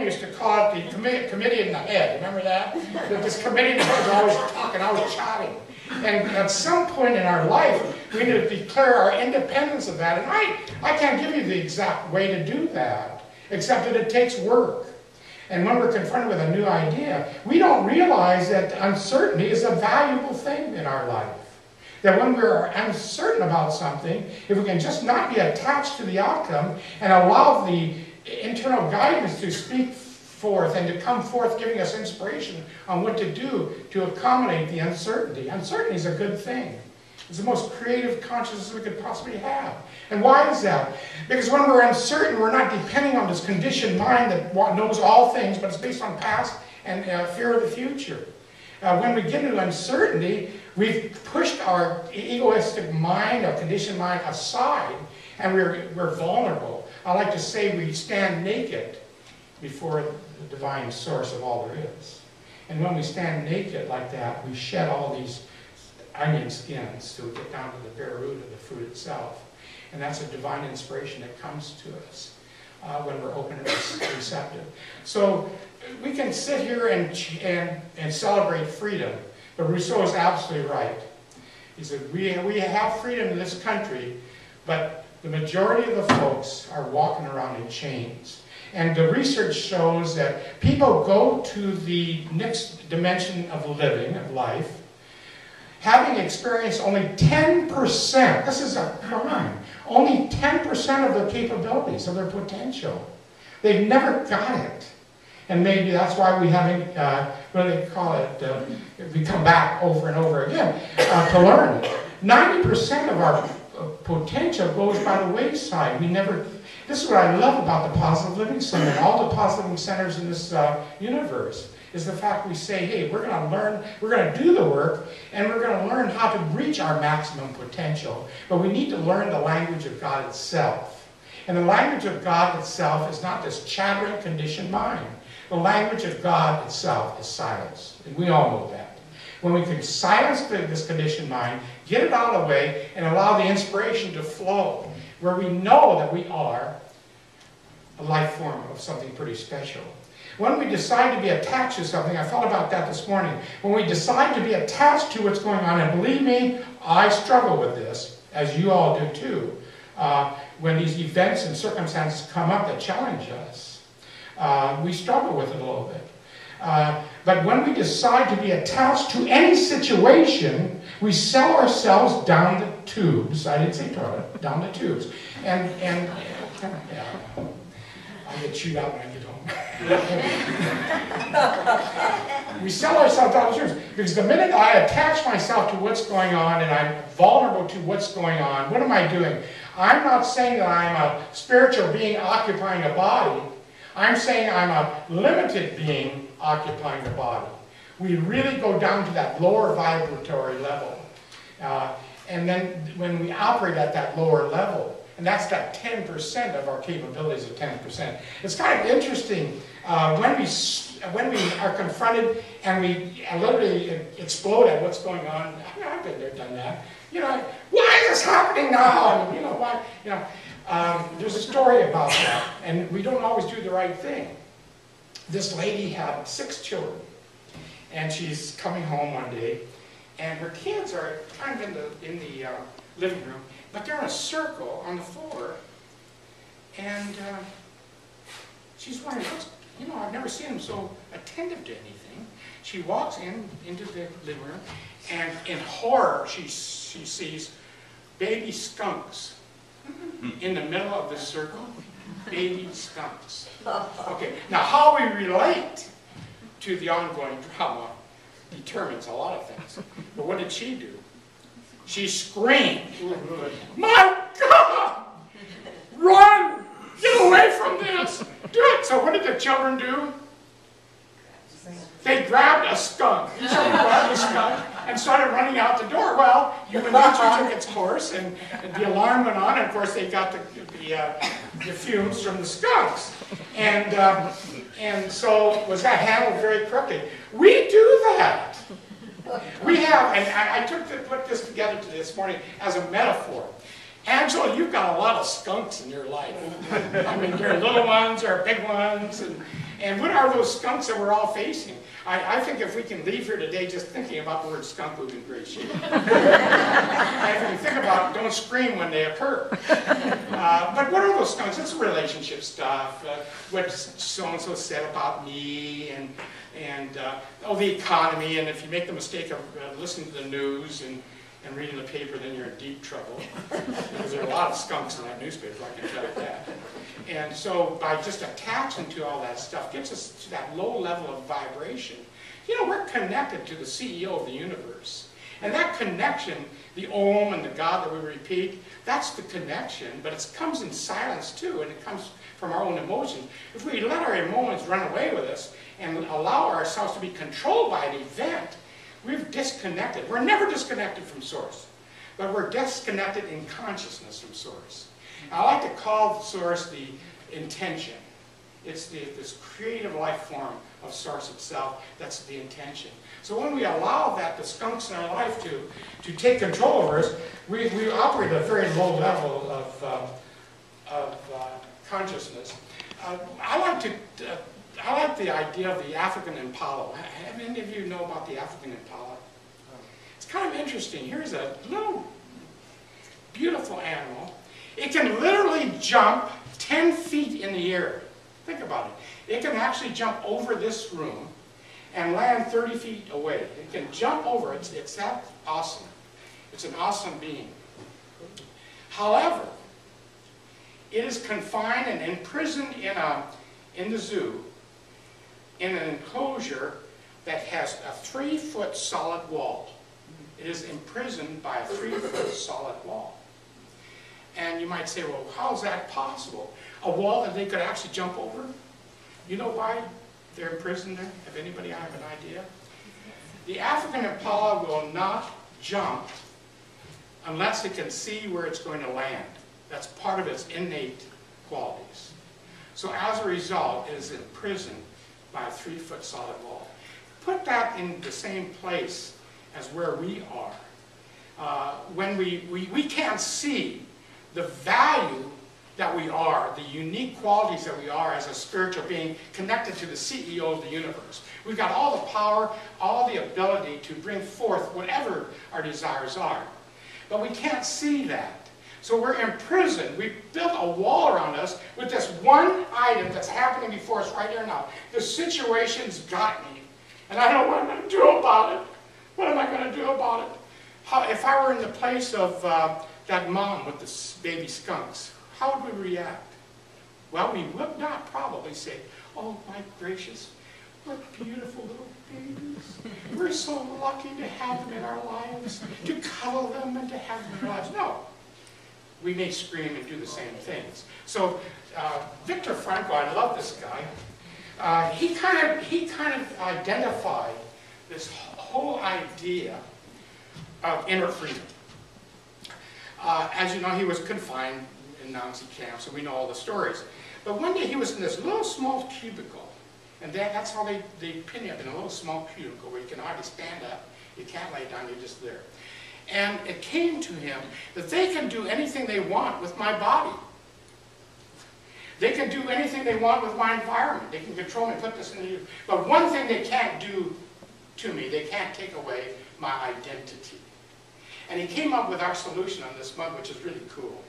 used to call it the committee in the head. Remember that? That this committee in the head was always talking, always chatting. And at some point in our life, we need to declare our independence of that. And I can't give you the exact way to do that, except that it takes work. And when we're confronted with a new idea, we don't realize that uncertainty is a valuable thing in our life. That when we're uncertain about something, if we can just not be attached to the outcome and allow the internal guidance to speak forth and to come forth giving us inspiration on what to do to accommodate the uncertainty. Uncertainty is a good thing. It's the most creative consciousness we could possibly have. And why is that? Because when we're uncertain, we're not depending on this conditioned mind that knows all things, but it's based on past and fear of the future. When we get into uncertainty, we've pushed our egoistic mind, our conditioned mind aside, and we're vulnerable. I like to say we stand naked before the divine source of all there is. And when we stand naked like that, we shed all these onion skins to get down to the bare root of the fruit itself. And that's a divine inspiration that comes to us when we're open and receptive. So we can sit here and celebrate freedom, but Rousseau is absolutely right. He said, we have freedom in this country, but the majority of the folks are walking around in chains. And the research shows that people go to the next dimension of living, of life, having experienced only 10%, this is a crime, only 10% of their capabilities, of their potential. They've never got it. And maybe that's why we haven't, what do they call it, we come back over and over again to learn. 90% of our potential goes by the wayside. We never, this is what I love about the Positive Living Center and all the Positive Living Centers in this universe, is the fact we say, hey, we're going to learn, we're going to do the work, and we're going to learn how to reach our maximum potential. But we need to learn the language of God itself. And the language of God itself is not this chattering, conditioned mind. The language of God itself is silence. And we all know that. When we can silence this conditioned mind, get it out of the way, and allow the inspiration to flow, where we know that we are a life form of something pretty special. When we decide to be attached to something, I thought about that this morning. When we decide to be attached to what's going on, and believe me, I struggle with this, as you all do too, when these events and circumstances come up that challenge us. We struggle with it a little bit. But when we decide to be attached to any situation, we sell ourselves down the tubes. I didn't say toilet, down the tubes. And yeah, I'll get chewed out when I get home. We sell ourselves down the tubes because the minute I attach myself to what's going on and I'm vulnerable to what's going on, what am I doing? I'm not saying that I'm a spiritual being occupying a body. I'm saying I'm a limited being occupying the body. We really go down to that lower vibratory level. And then when we operate at that lower level, and that's that 10% of our capabilities of 10%. It's kind of interesting when we are confronted and we literally explode at what's going on. I've been there, done that. You know, why is this happening now? And, you know, why? You know, there's a story about that, and we don't always do the right thing. This lady had 6 children, and she's coming home one day, and her kids are kind of in the living room, but they're in a circle on the floor, and she's wondering, you know, I've never seen them so attentive to anything. She walks into the living room, and in horror, she sees baby skunks in the middle of the circle. Baby skunks. Okay, now how we relate to the ongoing drama determines a lot of things. But what did she do? She screamed, "My God! Run! Get away from this! Do it!" So what did the children do? They grabbed a skunk. Each of them grabbed a skunk and started running out the door. Well, human nature took its course, and the alarm went on, and of course they got the fumes from the skunks. And so was that handled very correctly. We do that. We have, and I put this together this morning as a metaphor. Angelo, you've got a lot of skunks in your life. I mean, there are little ones, there are big ones, And what are those skunks that we're all facing? I think if we can leave here today just thinking about the word skunk, we'll be in great shape. And if you think about it, don't scream when they occur. But what are those skunks? It's relationship stuff. What so-and-so said about me, and the economy. And if you make the mistake of listening to the news and reading the paper, then you're in deep trouble. Because there are a lot of skunks in that newspaper, I can tell you that. And so by just attaching to all that stuff gets us to that low level of vibration. You know, we're connected to the CEO of the universe. And that connection, the Om and the God that we repeat, that's the connection, but it comes in silence too, and it comes from our own emotions. If we let our emotions run away with us and allow ourselves to be controlled by an event, we've disconnected. We're never disconnected from Source, but we're disconnected in consciousness from Source. I like to call Source the intention. It's this creative life form of Source itself. That's the intention. So when we allow that, the skunks in our life to take control over us, we operate at a very low level of consciousness. I like the idea of the African impala. Have any of you know about the African impala? It's kind of interesting. Here's a little beautiful animal. It can literally jump 10 feet in the air. Think about it. It can actually jump over this room and land 30 feet away. It can jump over. It's that awesome. It's an awesome being. However, it is confined and imprisoned in the zoo in an enclosure that has a 3-foot solid wall. It is imprisoned by a 3-foot solid wall. And you might say, well, how is that possible? A wall that they could actually jump over? You know why they're imprisoned there? Have anybody have an idea? The African impala will not jump unless it can see where it's going to land. That's part of its innate qualities. So as a result, it is imprisoned by a 3-foot solid wall. Put that in the same place as where we are. When we can't see the value that we are, the unique qualities that we are as a spiritual being connected to the CEO of the universe. We've got all the power, all the ability to bring forth whatever our desires are. But we can't see that. So we're imprisoned. We've built a wall around us with this one item that's happening before us right here now. The situation's got me. And I don't know what I'm going to do about it. What am I going to do about it? If I were in the place of that mom with the baby skunks, how would we react? Well, we would not probably say, oh my gracious, what beautiful little babies. We're so lucky to have them in our lives, to cuddle them and to have them in our lives. No. We may scream and do the same things. So Viktor Frankl, I love this guy. He kind of identified this whole idea of inner freedom. As you know, he was confined in Nazi camps, and we know all the stories. But one day he was in this little small cubicle, and that's how they pin you up, in a little small cubicle where you can hardly stand up, you can't lay down, you're just there. And it came to him that they can do anything they want with my body. They can do anything they want with my environment. They can control me, put this in you. But one thing they can't do to me, they can't take away my identity. And he came up with our solution on this mug, which is really cool.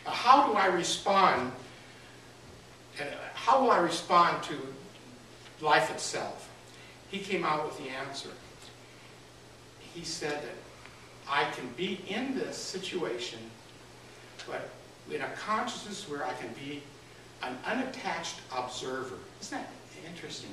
How do I respond? How will I respond to life itself? He came out with the answer. He said that I can be in this situation, but in a consciousness where I can be an unattached observer. Isn't that interesting?